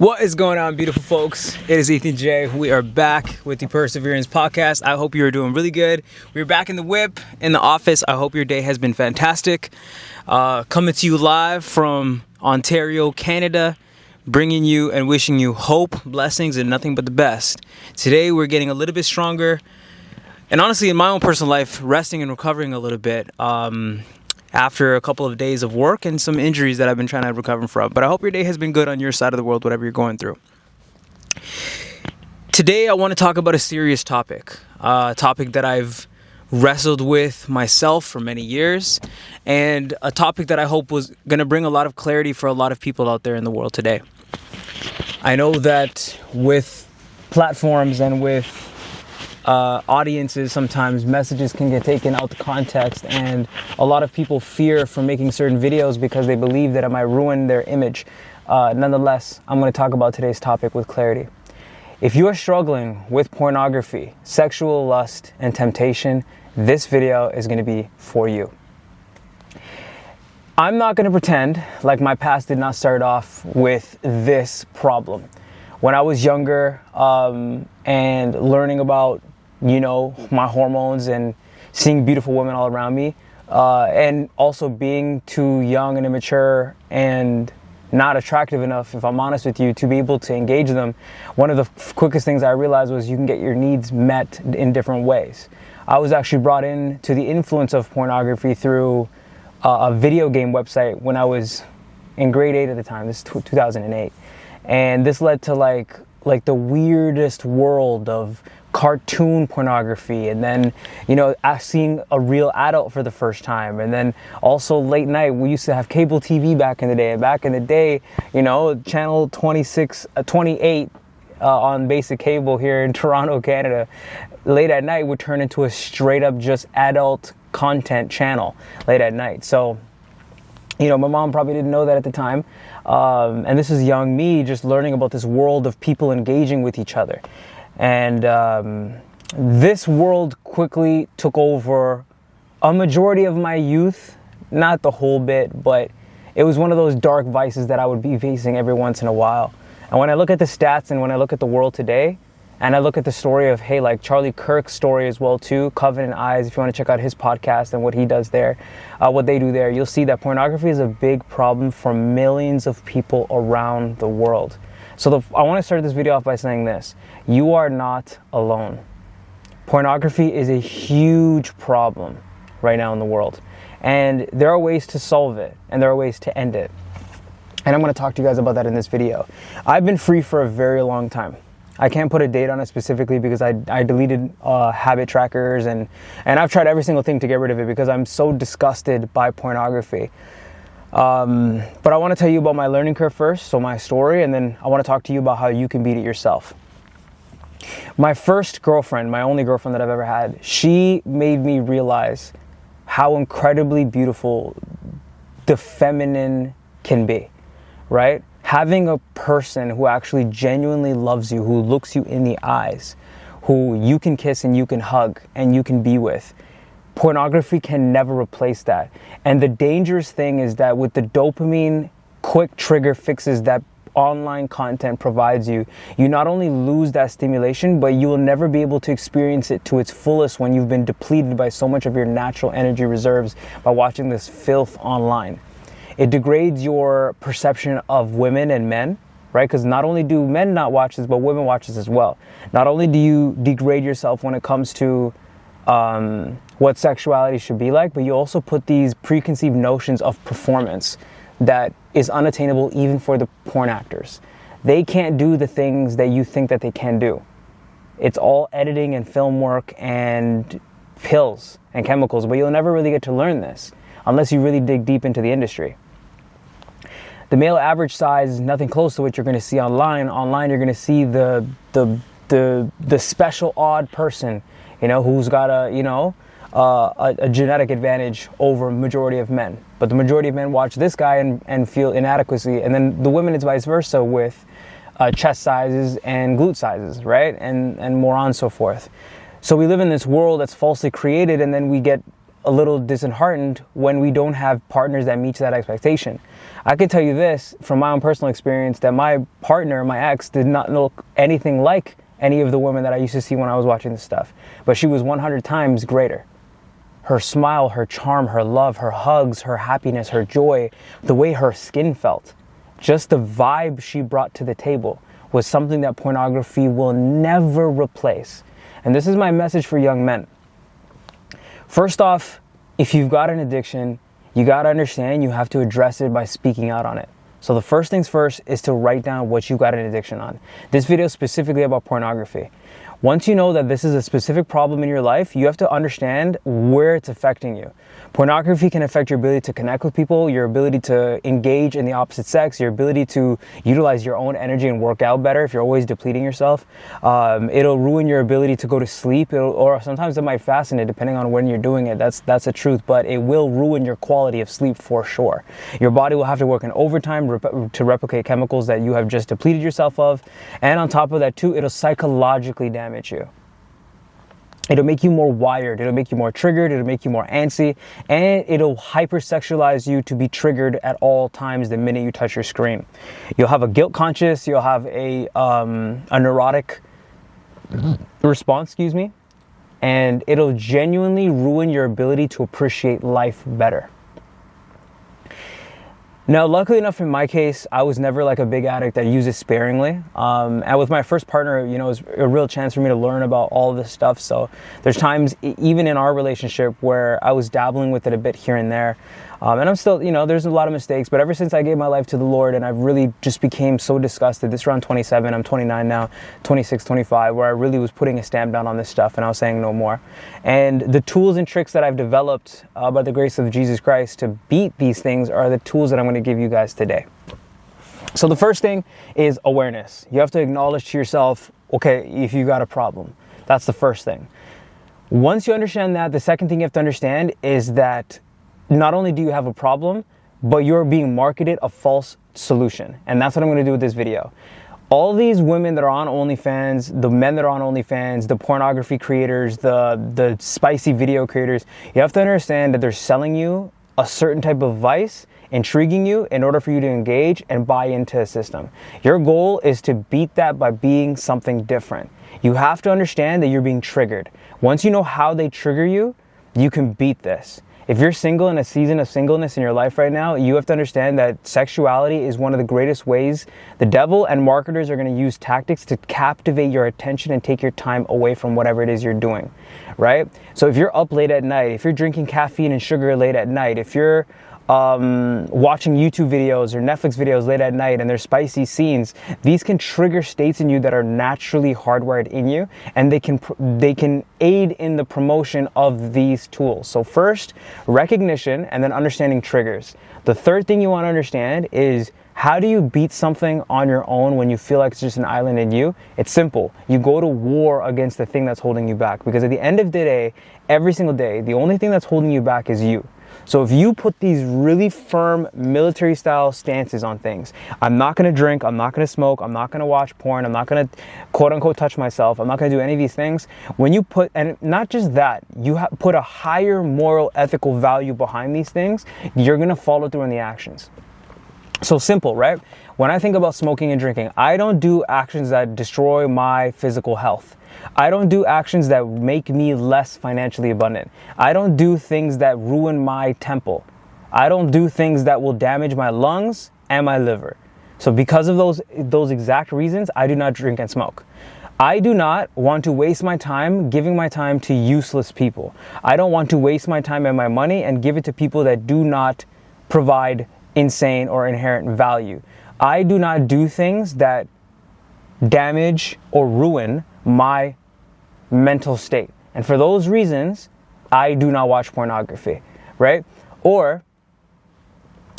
What is going on, beautiful folks? It is Ethan J. We are back with the Perseverance Podcast. I hope you are doing really good. We're back in the whip, in the office. I hope your day has been fantastic. Coming to you live from Ontario, Canada, bringing you and wishing you hope, blessings, and nothing but the best. Today, we're getting a little bit stronger. And honestly, in my own personal life, resting and recovering a little bit. After a couple of days of work and some injuries that I've been trying to recover from. But I hope your day has been good on your side of the world, whatever you're going through. Today, I want to talk about a serious topic. A topic that I've wrestled with myself for many years. And a topic that I hope was going to bring a lot of clarity for a lot of people out there in the world today. I know that with platforms and with audiences, sometimes messages can get taken out of context, and a lot of people fear from making certain videos because they believe that it might ruin their image. Nonetheless, I'm going to talk about today's topic with clarity. If you are struggling with pornography, sexual lust, and temptation, this video is going to be for you. I'm not going to pretend like my past did not start off with this problem. When I was younger and learning about my hormones and seeing beautiful women all around me, and also being too young and immature and not attractive enough, if I'm honest with you, to be able to engage them, one of the quickest things I realized was you can get your needs met in different ways. I was actually brought in to the influence of pornography through a video game website when I was in grade 8 at the time. This is 2008. And this led to like the weirdest world of cartoon pornography, and then seeing a real adult for the first time. And then also late night, we used to have cable TV back in the day, and back in the day, channel 28 on basic cable here in Toronto, Canada, late at night would turn into a straight up just adult content channel late at night. So my mom probably didn't know that at the time. And this is young me just learning about this world of people engaging with each other. And this world quickly took over a majority of my youth, not the whole bit, but it was one of those dark vices that I would be facing every once in a while. And when I look at the stats and when I look at the world today, and I look at the story of, like Charlie Kirk's story as well too, Covenant Eyes, if you want to check out his podcast and what he does there, what they do there, you'll see that pornography is a big problem for millions of people around the world. So I want to start this video off by saying this. You are not alone. Pornography is a huge problem right now in the world. And there are ways to solve it, and there are ways to end it. And I'm going to talk to you guys about that in this video. I've been free for a very long time. I can't put a date on it specifically because I deleted habit trackers and I've tried every single thing to get rid of it because I'm so disgusted by pornography. But I want to tell you about my learning curve first, so my story, and then I want to talk to you about how you can beat it yourself. My first girlfriend, my only girlfriend that I've ever had, she made me realize how incredibly beautiful the feminine can be, right? Having a person who actually genuinely loves you, who looks you in the eyes, who you can kiss and you can hug and you can be with. Pornography can never replace that. And the dangerous thing is that with the dopamine quick trigger fixes that online content provides you, you not only lose that stimulation, but you will never be able to experience it to its fullest when you've been depleted by so much of your natural energy reserves by watching this filth online. It degrades your perception of women and men, right? Because not only do men not watch this, but women watch this as well. Not only do you degrade yourself when it comes to what sexuality should be like, but you also put these preconceived notions of performance that is unattainable even for the porn actors. They can't do the things that you think that they can do. It's all editing and film work and pills and chemicals, but you'll never really get to learn this unless you really dig deep into the industry. The male average size is nothing close to what you're going to see online. Online, you're going to see the special odd person, who's got a genetic advantage over a majority of men. But the majority of men watch this guy and feel inadequacy. And then the women, it's vice versa with chest sizes and glute sizes, right? And more on and so forth. So we live in this world that's falsely created, and then we get a little disheartened when we don't have partners that meet that expectation. I can tell you this from my own personal experience, that my partner, my ex, did not look anything like any of the women that I used to see when I was watching this stuff. But she was 100 times greater. Her smile, her charm, her love, her hugs, her happiness, her joy, the way her skin felt, just the vibe she brought to the table was something that pornography will never replace. And this is my message for young men. First off, if you've got an addiction, you got to understand you have to address it by speaking out on it. So the first things first is to write down what you got an addiction on. This video is specifically about pornography. Once you know that this is a specific problem in your life, you have to understand where it's affecting you. Pornography can affect your ability to connect with people, your ability to engage in the opposite sex, your ability to utilize your own energy and work out better if you're always depleting yourself. It'll ruin your ability to go to sleep, or sometimes it might fasten it depending on when you're doing it. That's the truth, but it will ruin your quality of sleep for sure. Your body will have to work in overtime to replicate chemicals that you have just depleted yourself of. And on top of that too, it'll psychologically damage you. It'll make you more wired, it'll make you more triggered, it'll make you more antsy, and it'll hypersexualize you to be triggered at all times the minute you touch your screen. You'll have a guilt conscious, you'll have a neurotic response, and it'll genuinely ruin your ability to appreciate life better. Now, luckily enough, in my case, I was never like a big addict that used it sparingly. And with my first partner, it was a real chance for me to learn about all of this stuff. So there's times, even in our relationship, where I was dabbling with it a bit here and there. And I'm still, there's a lot of mistakes, but ever since I gave my life to the Lord and I've really just became so disgusted, this is around 27, I'm 29 now, 26, 25, where I really was putting a stamp down on this stuff and I was saying no more. And the tools and tricks that I've developed by the grace of Jesus Christ to beat these things are the tools that I'm going to give you guys today. So the first thing is awareness. You have to acknowledge to yourself, okay, if you got a problem. That's the first thing. Once you understand that, the second thing you have to understand is that not only do you have a problem, but you're being marketed a false solution. And that's what I'm going to do with this video. All these women that are on OnlyFans, the men that are on OnlyFans, the pornography creators, the spicy video creators, you have to understand that they're selling you a certain type of vice, intriguing you in order for you to engage and buy into a system. Your goal is to beat that by being something different. You have to understand that you're being triggered. Once you know how they trigger you, you can beat this. If you're single in a season of singleness in your life right now, you have to understand that sexuality is one of the greatest ways the devil and marketers are going to use tactics to captivate your attention and take your time away from whatever it is you're doing, right? So if you're up late at night, if you're drinking caffeine and sugar late at night, if you're watching YouTube videos or Netflix videos late at night and there's spicy scenes, these can trigger states in you that are naturally hardwired in you, and they can aid in the promotion of these tools. So first, recognition, and then understanding triggers. The third thing you want to understand is, how do you beat something on your own when you feel like it's just an island in you? It's simple. You go to war against the thing that's holding you back, because at the end of the day, every single day, the only thing that's holding you back is you. So if you put these really firm military style stances on things, I'm not going to drink, I'm not going to smoke, I'm not going to watch porn, I'm not going to quote unquote touch myself, I'm not going to do any of these things. When you put, and not just that, you put a higher moral, ethical value behind these things, you're going to follow through in the actions. So simple, right? When I think about smoking and drinking, I don't do actions that destroy my physical health. I don't do actions that make me less financially abundant. I don't do things that ruin my temple. I don't do things that will damage my lungs and my liver. So because of those exact reasons, I do not drink and smoke. I do not want to waste my time giving my time to useless people. I don't want to waste my time and my money and give it to people that do not provide insane or inherent value. I do not do things that damage or ruin my mental state. And for those reasons, I do not watch pornography, right? Or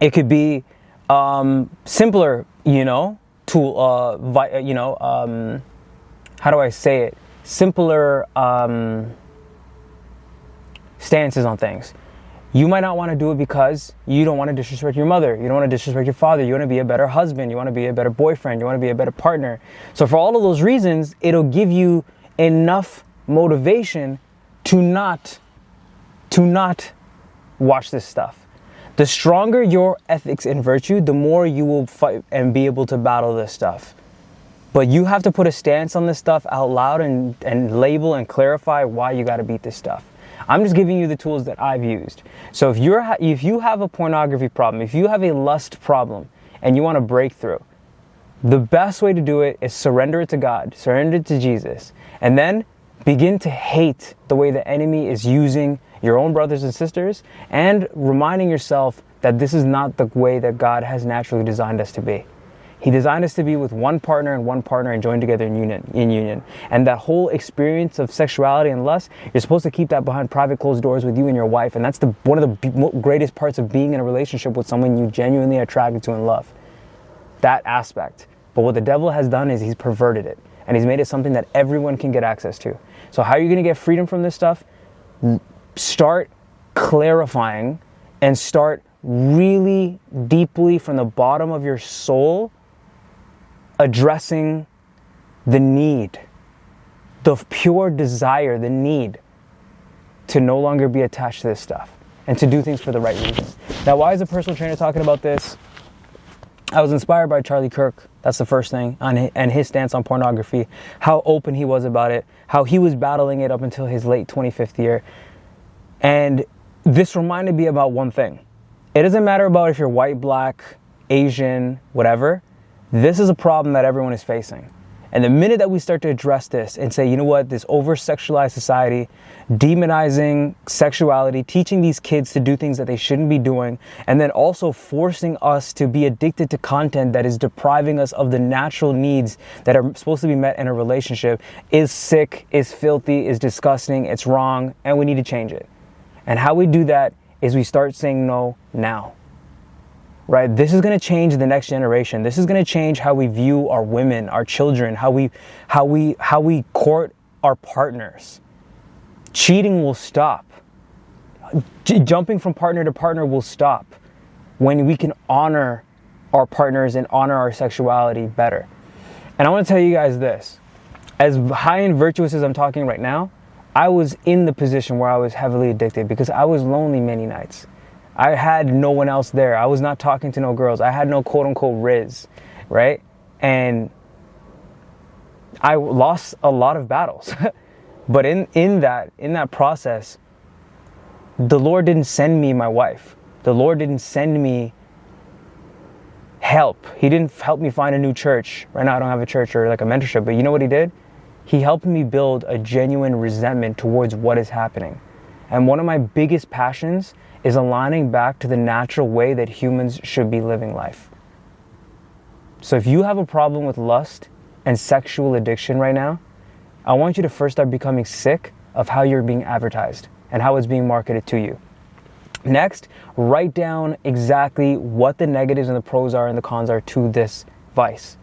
it could be simpler, tool, how do I say it? Simpler stances on things. You might not want to do it because you don't want to disrespect your mother. You don't want to disrespect your father. You want to be a better husband. You want to be a better boyfriend. You want to be a better partner. So for all of those reasons, it'll give you enough motivation to not to not watch this stuff. The stronger your ethics and virtue, the more you will fight and be able to battle this stuff. But you have to put a stance on this stuff out loud and label and clarify why you got to beat this stuff. I'm just giving you the tools that I've used. So if you have a pornography problem, if you have a lust problem and you want to break through, the best way to do it is surrender it to God, surrender it to Jesus, and then begin to hate the way the enemy is using your own brothers and sisters, and reminding yourself that this is not the way that God has naturally designed us to be. He designed us to be with one partner and joined together in union. And that whole experience of sexuality and lust, you're supposed to keep that behind private closed doors with you and your wife. And that's one of the greatest parts of being in a relationship with someone you genuinely are attracted to and love. That aspect. But what the devil has done is he's perverted it. And he's made it something that everyone can get access to. So how are you going to get freedom from this stuff? Start clarifying and start really deeply from the bottom of your soul addressing the need, the pure desire, the need to no longer be attached to this stuff and to do things for the right reason. Now, why is a personal trainer talking about this? I was inspired by Charlie Kirk. That's the first thing, and his stance on pornography, how open he was about it, how he was battling it up until his late 25th year. And this reminded me about one thing. It doesn't matter about if you're white, black, Asian, whatever. This is a problem that everyone is facing. And the minute that we start to address this and say, you know what, this over-sexualized society, demonizing sexuality, teaching these kids to do things that they shouldn't be doing, and then also forcing us to be addicted to content that is depriving us of the natural needs that are supposed to be met in a relationship, is sick, is filthy, is disgusting, it's wrong, and we need to change it. And how we do that is we start saying no now. Right? This is going to change the next generation. This is going to change how we view our women, our children, how we court our partners. Cheating will stop. Jumping from partner to partner will stop when we can honor our partners and honor our sexuality better. And I want to tell you guys this. As high and virtuous as I'm talking right now, I was in the position where I was heavily addicted because I was lonely many nights. I had no one else there. I was not talking to no girls. I had no quote-unquote riz, right? And I lost a lot of battles. But in that process, the Lord didn't send me my wife. The Lord didn't send me help. He didn't help me find a new church. Right now I don't have a church or like a mentorship, but you know what he did? He helped me build a genuine resentment towards what is happening. And one of my biggest passions is aligning back to the natural way that humans should be living life. So if you have a problem with lust and sexual addiction right now, I want you to first start becoming sick of how you're being advertised and how it's being marketed to you. Next, write down exactly what the negatives and the pros are and the cons are to this vice.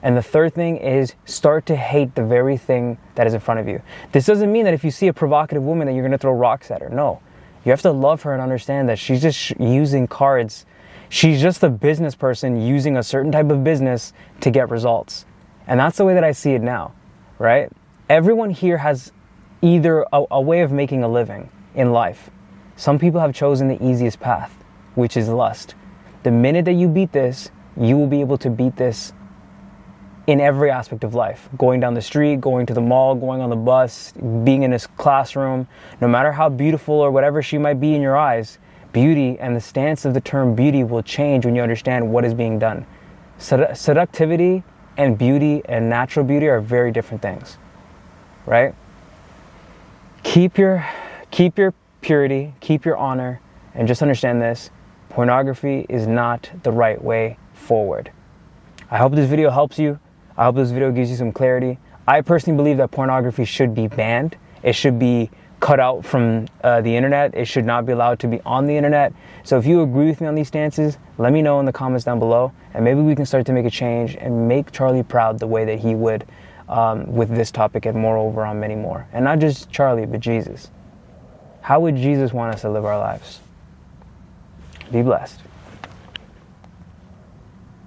And the third thing is start to hate the very thing that is in front of you. This doesn't mean that if you see a provocative woman that you're going to throw rocks at her. No. You have to love her and understand that she's just using cards. She's just a business person using a certain type of business to get results. And that's the way that I see it now, right? Everyone here has either a way of making a living in life. Some people have chosen the easiest path, which is lust. The minute that you beat this, you will be able to beat this in every aspect of life. Going down the street, going to the mall, going on the bus, being in a classroom, no matter how beautiful or whatever she might be in your eyes, beauty and the stance of the term beauty will change when you understand what is being done. Seductivity and beauty and natural beauty are very different things, right? Keep your purity, keep your honor, and just understand this. Pornography is not the right way forward. I hope this video helps you. I hope this video gives you some clarity. I personally believe that pornography should be banned. It should be cut out from the internet. It should not be allowed to be on the internet. So if you agree with me on these stances, let me know in the comments down below, and maybe we can start to make a change and make Charlie proud the way that he would with this topic, and moreover on many more. And not just Charlie, but Jesus. How would Jesus want us to live our lives? Be blessed.